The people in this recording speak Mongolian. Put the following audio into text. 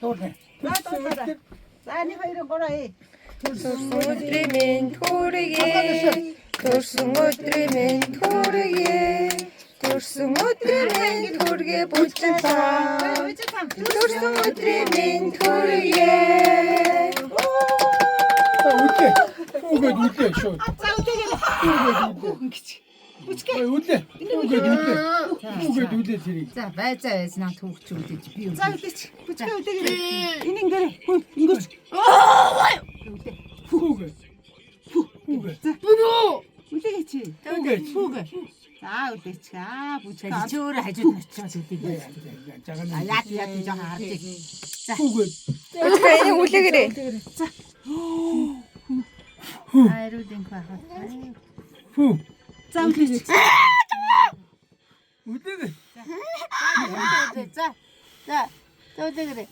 도네. За нэг хоёрын гураа ээ. Төрсөн өдрийн минь хүргэе. Төрсөн өдрийн минь хүргэе. Төрсөн өдрийн минь хүргэе бүжин цаа. Төрсөн өдрийн минь хүргэе. 울대. 울대 쇼. За үтэйгээ. 울대. 울대 지리. За байцаа наа түүхчүүлж би үү. За үтэйч. Бүчгээ үтэйгээ. Энийг гэрэ. Ингүүч. 후게. Үтэйгээ чи. Хүүгээ. За үтэйч. Бүчгээ. Чөөр хажууд очиод үдээ. 작은 Яат жоо харж. 후게. Өчигдөр энийг үлээгээрэй. Хайруудын хахад. 후. За үтэйч. 울대게. За. За. Өдөө гэрээ.